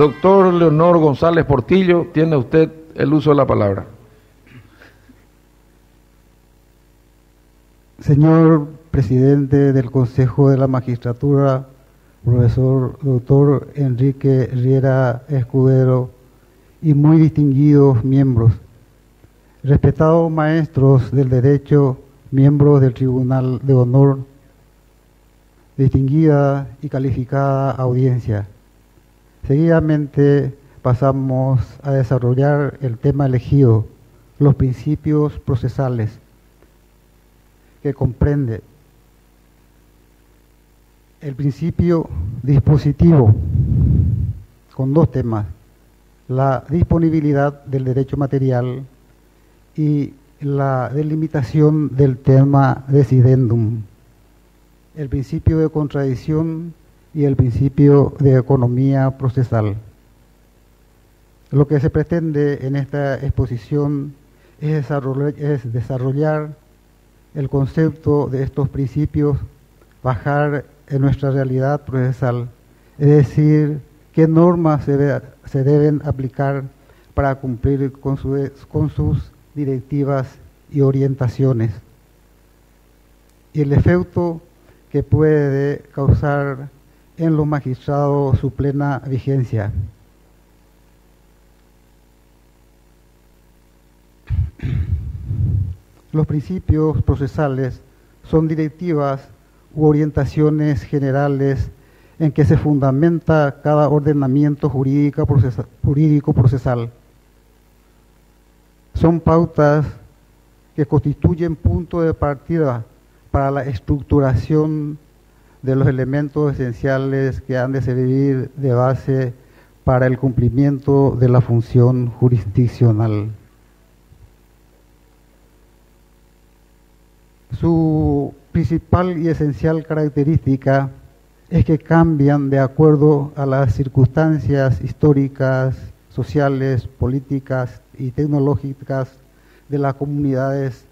Doctor Leonor González Portillo, tiene usted el uso de la palabra. Señor presidente del Consejo de la Magistratura, profesor doctor Enrique Riera Escudero y muy distinguidos miembros, respetados maestros del derecho, miembros del Tribunal de Honor, distinguida y calificada audiencia. Seguidamente pasamos a desarrollar el tema elegido, los principios procesales, que comprende el principio dispositivo, con dos temas: la disponibilidad del derecho material y la delimitación del tema decidendum, el principio de contradicción y el principio de economía procesal. Lo que se pretende en esta exposición es desarrollar el concepto de estos principios, bajar en nuestra realidad procesal, es decir, qué normas se deben aplicar para cumplir con sus directivas y orientaciones, y el efecto que puede causar en los magistrados su plena vigencia. Los principios procesales son directivas u orientaciones generales en que se fundamenta cada ordenamiento jurídico procesal. Son pautas que constituyen punto de partida para la estructuración de los elementos esenciales que han de servir de base para el cumplimiento de la función jurisdiccional. Su principal y esencial característica es que cambian de acuerdo a las circunstancias históricas, sociales, políticas y tecnológicas de las comunidades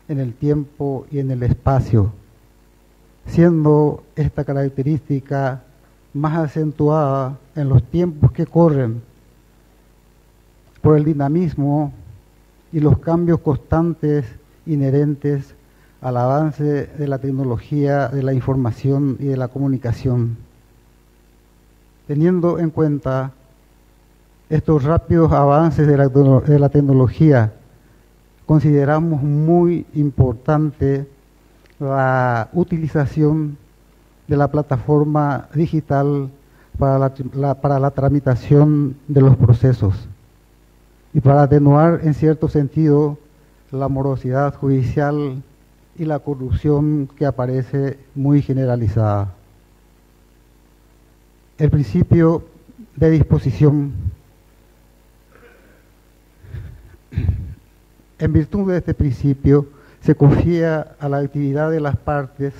en el tiempo y en el espacio, siendo esta característica más acentuada en los tiempos que corren por el dinamismo y los cambios constantes inherentes al avance de la tecnología de la información y de la comunicación. Teniendo en cuenta estos rápidos avances de la tecnología, consideramos muy importante la utilización de la plataforma digital para la tramitación de los procesos y para atenuar en cierto sentido la morosidad judicial y la corrupción que aparece muy generalizada. El principio de disposición. En virtud de este principio, se confía a la actividad de las partes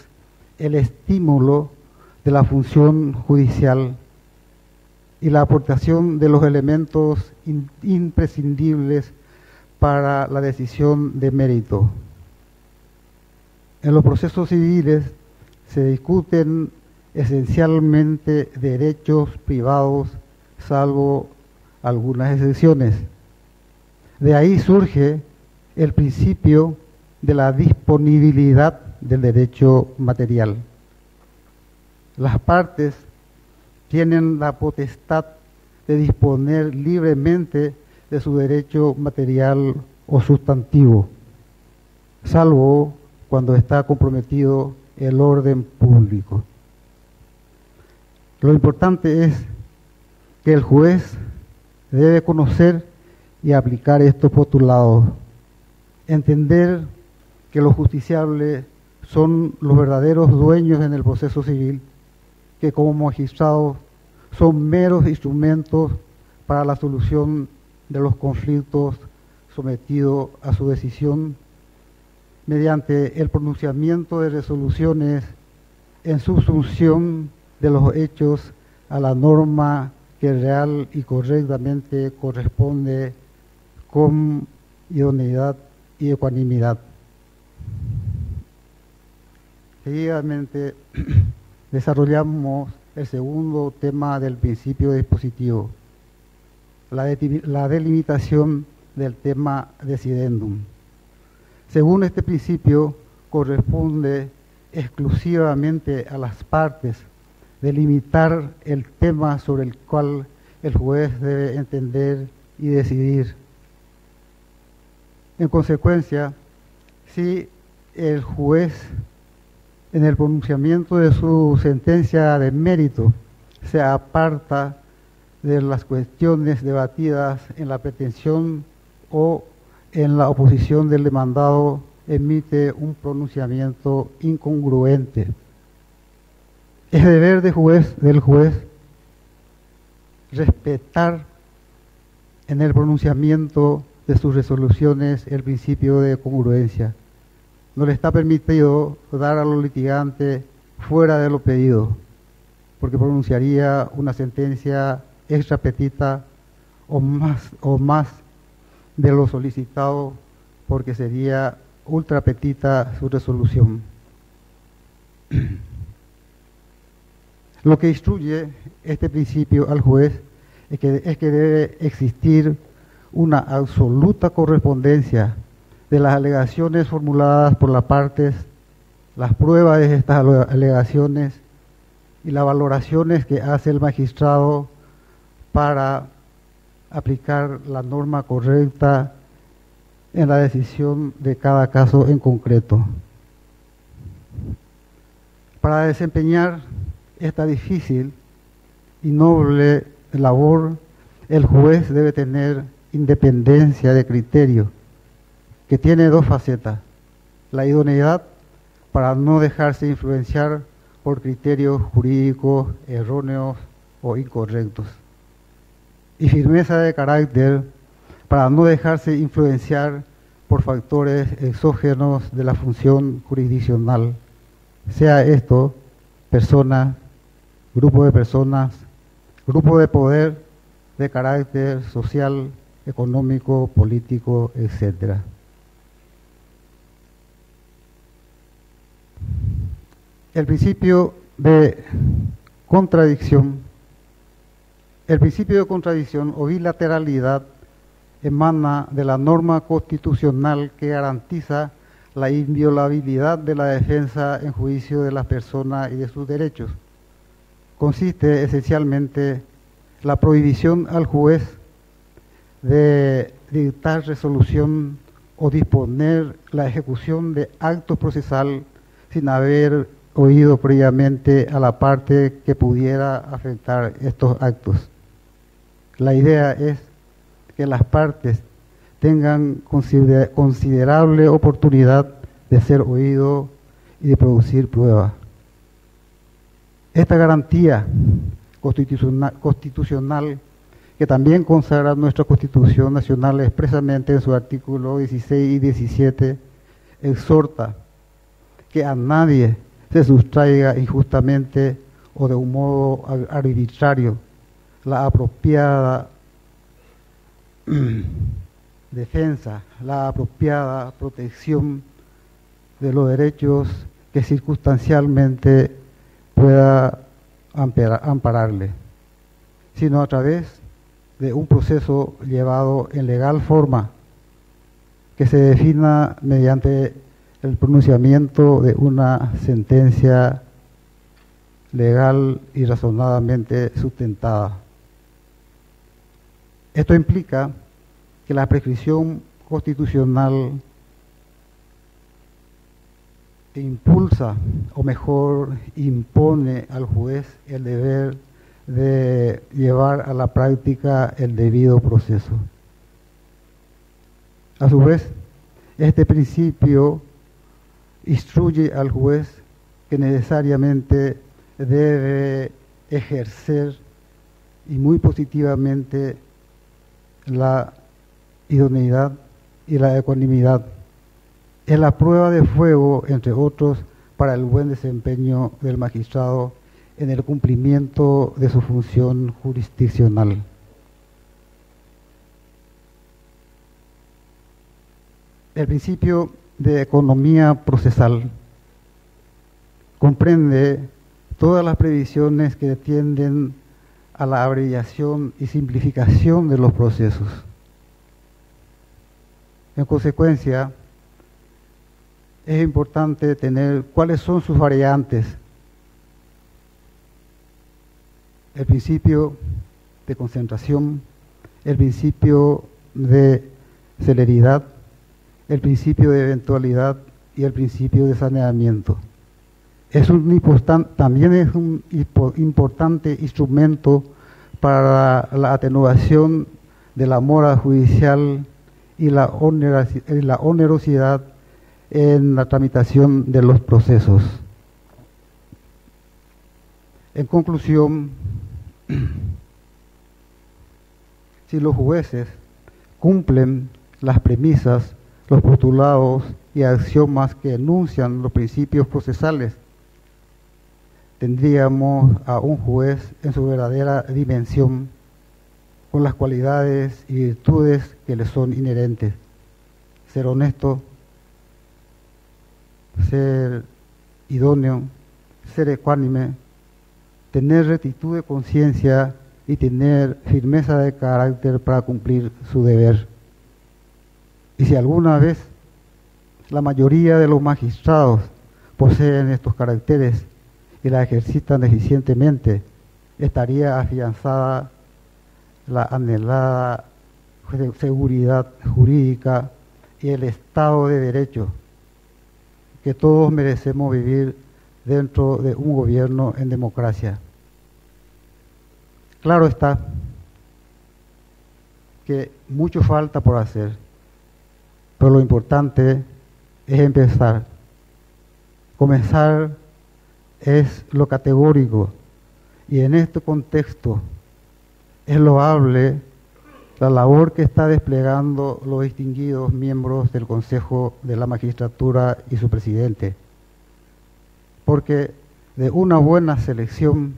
el estímulo de la función judicial y la aportación de los elementos imprescindibles para la decisión de mérito. En los procesos civiles se discuten esencialmente derechos privados, salvo algunas excepciones. De ahí surge el principio de la disponibilidad del derecho material. Las partes tienen la potestad de disponer libremente de su derecho material o sustantivo, salvo cuando está comprometido el orden público. Lo importante es que el juez debe conocer y aplicar estos postulados, entender que los justiciables son los verdaderos dueños en el proceso civil, que como magistrados son meros instrumentos para la solución de los conflictos sometidos a su decisión mediante el pronunciamiento de resoluciones en subsunción de los hechos a la norma que real y correctamente corresponde con idoneidad y ecuanimidad. Seguidamente desarrollamos el segundo tema del principio dispositivo, la delimitación del tema decidendum. Según este principio, corresponde exclusivamente a las partes delimitar el tema sobre el cual el juez debe entender y decidir. En consecuencia, si el juez en el pronunciamiento de su sentencia de mérito se aparta de las cuestiones debatidas en la pretensión o en la oposición del demandado, emite un pronunciamiento incongruente. Es deber del juez respetar en el pronunciamiento de sus resoluciones el principio de congruencia. No le está permitido dar a los litigantes fuera de lo pedido, porque pronunciaría una sentencia extra petita o más de lo solicitado, porque sería ultra petita su resolución. Lo que instruye este principio al juez es que debe existir una absoluta correspondencia de las alegaciones formuladas por las partes, las pruebas de estas alegaciones y las valoraciones que hace el magistrado para aplicar la norma correcta en la decisión de cada caso en concreto. Para desempeñar esta difícil y noble labor, el juez debe tener independencia de criterio, que tiene dos facetas: la idoneidad para no dejarse influenciar por criterios jurídicos erróneos o incorrectos, y firmeza de carácter para no dejarse influenciar por factores exógenos de la función jurisdiccional, sea esto personas, grupo de personas, grupo de poder de carácter social, económico, político, etc. El principio de contradicción o bilateralidad emana de la norma constitucional que garantiza la inviolabilidad de la defensa en juicio de las personas y de sus derechos. Consiste esencialmente en la prohibición al juez de dictar resolución o disponer la ejecución de actos procesal sin haber oído previamente a la parte que pudiera afectar estos actos. La idea es que las partes tengan considerable oportunidad de ser oídos y de producir pruebas. Esta garantía constitucional, que también consagra nuestra Constitución Nacional expresamente en su artículo 16 y 17, exhorta que a nadie se sustraiga injustamente o de un modo arbitrario la apropiada defensa, la apropiada protección de los derechos que circunstancialmente pueda ampararle, sino a través de un proceso llevado en legal forma que se defina mediante el pronunciamiento de una sentencia legal y razonadamente sustentada. Esto implica que la prescripción constitucional impulsa, o mejor, impone al juez el deber de llevar a la práctica el debido proceso. A su vez, este principio instruye al juez que necesariamente debe ejercer y muy positivamente la idoneidad y la ecuanimidad. Es la prueba de fuego, entre otros, para el buen desempeño del magistrado en el cumplimiento de su función jurisdiccional. El principio de economía procesal comprende todas las previsiones que tienden a la abreviación y simplificación de los procesos. En consecuencia, es importante tener cuáles son sus variantes. El principio de concentración, el principio de celeridad, el principio de eventualidad y el principio de saneamiento. También es un importante instrumento para la atenuación de la mora judicial y la onerosidad en la tramitación de los procesos. En conclusión, si los jueces cumplen las premisas, los postulados y axiomas que enuncian los principios procesales, tendríamos a un juez en su verdadera dimensión, con las cualidades y virtudes que le son inherentes: ser honesto, ser idóneo, ser ecuánime, tener rectitud de conciencia y tener firmeza de carácter para cumplir su deber. Y si alguna vez la mayoría de los magistrados poseen estos caracteres y la ejercitan eficientemente, estaría afianzada la anhelada seguridad jurídica y el Estado de Derecho que todos merecemos vivir dentro de un gobierno en democracia. Claro está que mucho falta por hacer, pero lo importante es empezar. Comenzar es lo categórico, y en este contexto es loable la labor que está desplegando los distinguidos miembros del Consejo de la Magistratura y su presidente, porque de una buena selección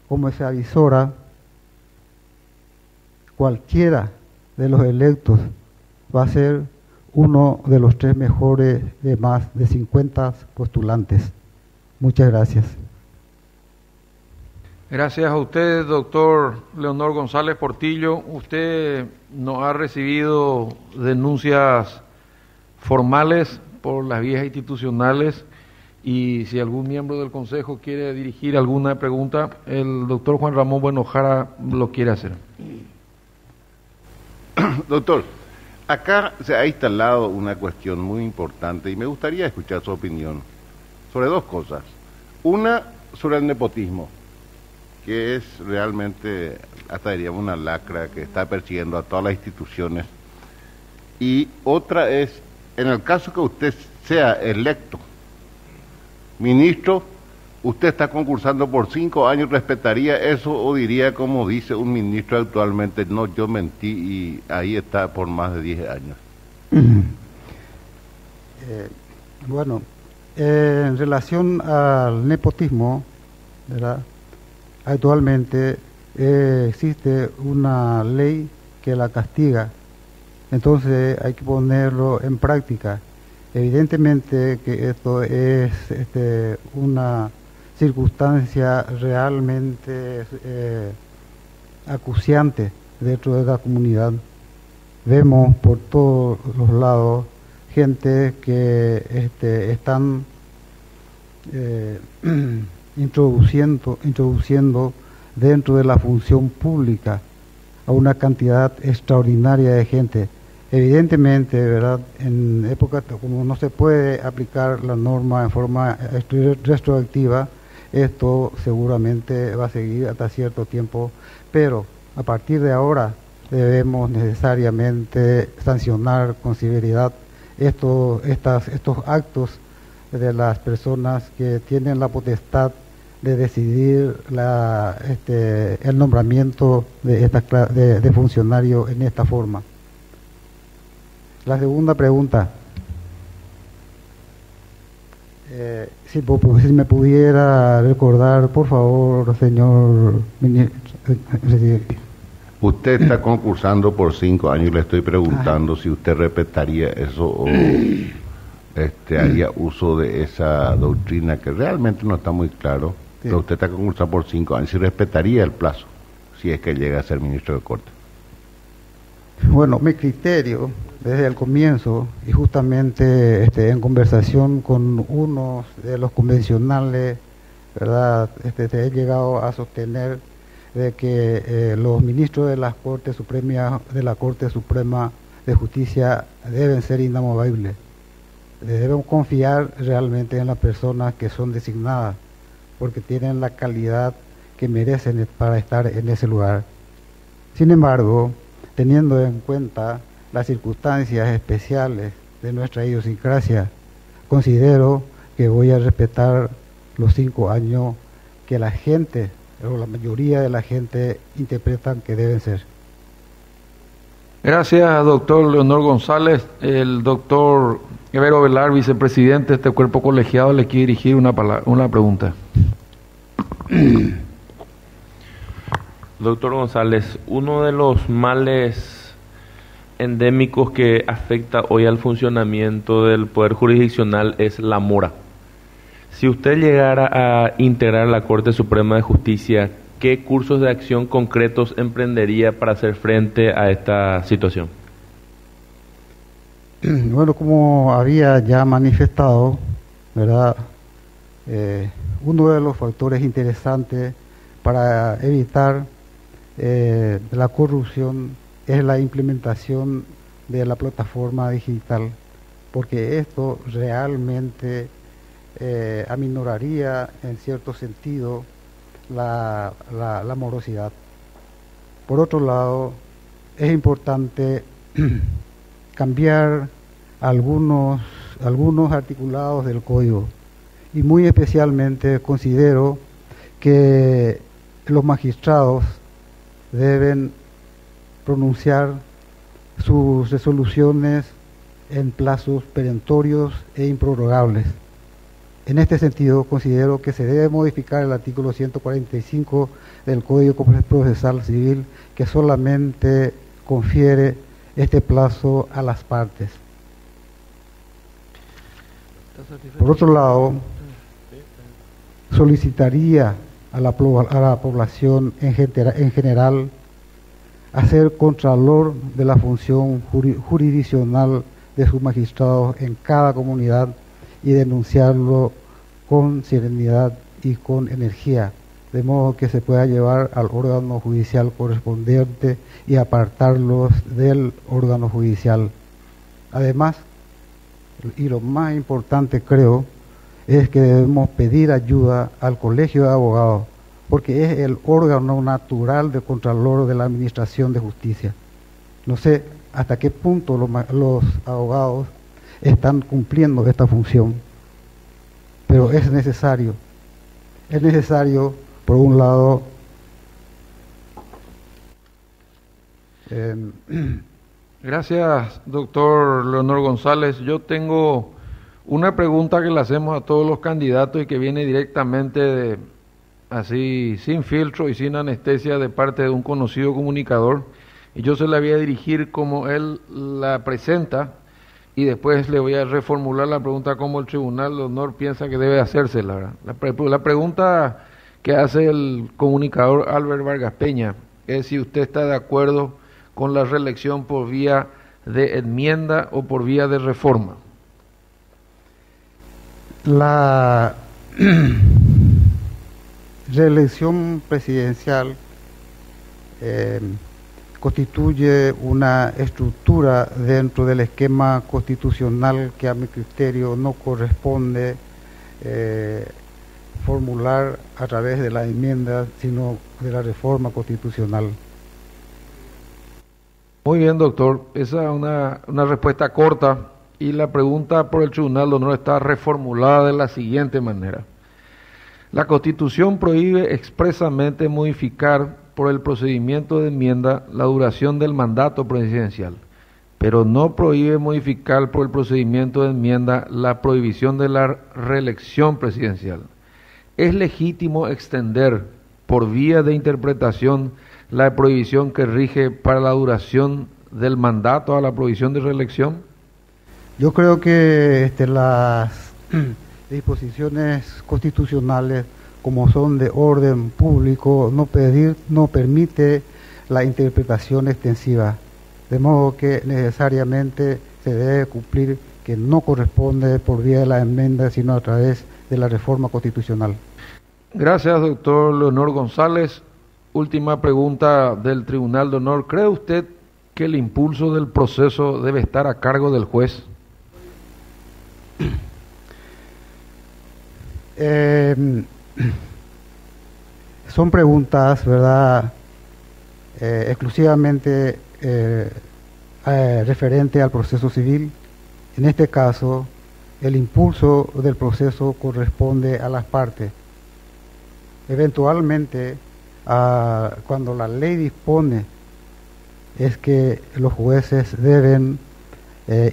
como se avisora, cualquiera de los electos va a ser uno de los 3 mejores de más de 50 postulantes. Muchas gracias. Gracias a usted, doctor Leonor González Portillo. Usted no ha recibido denuncias formales por las vías institucionales, y si algún miembro del Consejo quiere dirigir alguna pregunta, el doctor Juan Ramón Buenojara lo quiere hacer. Doctor, acá se ha instalado una cuestión muy importante y me gustaría escuchar su opinión sobre 2 cosas. Una, sobre el nepotismo, que es realmente, hasta diríamos, una lacra que está persiguiendo a todas las instituciones. Y otra es, en el caso que usted sea electo ministro, usted está concursando por 5 años, ¿respetaría eso o diría, como dice un ministro actualmente, no, yo mentí y ahí está por más de 10 años? Bueno, en relación al nepotismo, ¿verdad? Actualmente existe una ley que la castiga, entonces hay que ponerlo en práctica. Evidentemente que esto es una circunstancia realmente acuciante dentro de la comunidad. Vemos por todos los lados gente que están introduciendo dentro de la función pública a una cantidad extraordinaria de gente. Evidentemente, ¿verdad?, en época como no se puede aplicar la norma en forma retroactiva, esto seguramente va a seguir hasta cierto tiempo, pero a partir de ahora debemos necesariamente sancionar con severidad estos actos de las personas que tienen la potestad de decidir el nombramiento de funcionario en esta forma. La segunda pregunta, si me pudiera recordar, por favor, señor presidente. Usted está concursando por 5 años y le estoy preguntando si usted respetaría eso o haría uso de esa doctrina que realmente no está muy claro, Sí. que usted está concursado por 5 años y respetaría el plazo si es que llega a ser ministro de Corte. Bueno, mi criterio desde el comienzo y justamente en conversación con unos de los convencionales, ¿verdad? He llegado a sostener de que los ministros de la Corte Suprema de Justicia deben ser inamovibles. Debemos confiar realmente en las personas que son designadas porque tienen la calidad que merecen para estar en ese lugar. Sin embargo, teniendo en cuenta las circunstancias especiales de nuestra idiosincrasia, considero que voy a respetar los 5 años que la gente, o la mayoría de la gente, interpretan que deben ser. Gracias, doctor Leonor González. El doctor Evero Velar, vicepresidente de este cuerpo colegiado, le quiere dirigir una pregunta. Doctor González, uno de los males endémicos que afecta hoy al funcionamiento del Poder Jurisdiccional es la mora. Si usted llegara a integrar la Corte Suprema de Justicia, ¿qué cursos de acción concretos emprendería para hacer frente a esta situación? Bueno, como había ya manifestado, ¿verdad? Uno de los factores interesantes para evitar la corrupción es la implementación de la plataforma digital, porque esto realmente aminoraría en cierto sentido la morosidad. Por otro lado, es importante cambiar algunos articulados del código, y muy especialmente considero que los magistrados deben pronunciar sus resoluciones en plazos perentorios e improrrogables. En este sentido, considero que se debe modificar el artículo 145 del Código Procesal Civil, que solamente confiere este plazo a las partes. Por otro lado, solicitaría a la población en general a ser contralor de la función jurisdiccional de sus magistrados en cada comunidad y denunciarlo con serenidad y con energía, de modo que se pueda llevar al órgano judicial correspondiente y apartarlos del órgano judicial. Además, y lo más importante creo, es que debemos pedir ayuda al Colegio de Abogados, porque es el órgano natural de contralor de la Administración de Justicia. No sé hasta qué punto los abogados están cumpliendo esta función, pero es necesario. Es necesario, por un lado, Gracias, doctor Leonor González. Yo tengo una pregunta que le hacemos a todos los candidatos y que viene directamente así, sin filtro y sin anestesia, de parte de un conocido comunicador. Y yo se la voy a dirigir como él la presenta y después le voy a reformular la pregunta como el Tribunal de Honor piensa que debe hacérsela. La pregunta que hace el comunicador Albert Vargas Peña es si usted está de acuerdo con la reelección por vía de enmienda o por vía de reforma. La reelección presidencial constituye una estructura dentro del esquema constitucional que a mi criterio no corresponde formular a través de la enmienda, sino de la reforma constitucional. Muy bien, doctor. Esa es una respuesta corta y la pregunta por el Tribunal de Honor está reformulada de la siguiente manera. La Constitución prohíbe expresamente modificar por el procedimiento de enmienda la duración del mandato presidencial, pero no prohíbe modificar por el procedimiento de enmienda la prohibición de la reelección presidencial. ¿Es legítimo extender por vía de interpretación la prohibición que rige para la duración del mandato a la prohibición de reelección? Yo creo que las disposiciones constitucionales, como son de orden público, no permite la interpretación extensiva, de modo que necesariamente se debe cumplir que no corresponde por vía de la enmienda, sino a través de la reforma constitucional. Gracias, doctor Leonor González. Última pregunta del Tribunal de Honor. ¿Cree usted que el impulso del proceso debe estar a cargo del juez? Son preguntas, ¿verdad?, exclusivamente referente al proceso civil. En este caso, el impulso del proceso corresponde a las partes. Eventualmente, cuando la ley dispone, es que los jueces deben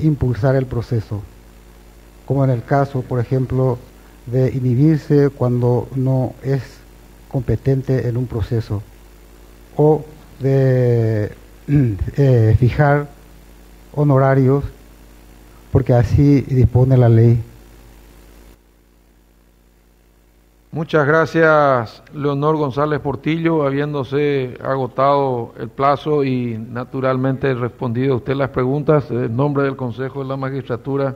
impulsar el proceso, como en el caso, por ejemplo, de inhibirse cuando no es competente en un proceso, o de fijar honorarios, porque así dispone la ley. Muchas gracias, Leonor González Portillo, habiéndose agotado el plazo y naturalmente respondido a usted las preguntas. En nombre del Consejo de la Magistratura,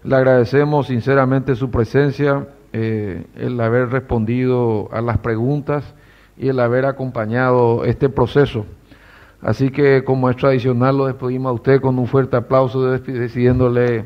le agradecemos sinceramente su presencia, el haber respondido a las preguntas y el haber acompañado este proceso. Así que, como es tradicional, lo despedimos a usted con un fuerte aplauso, decidiéndole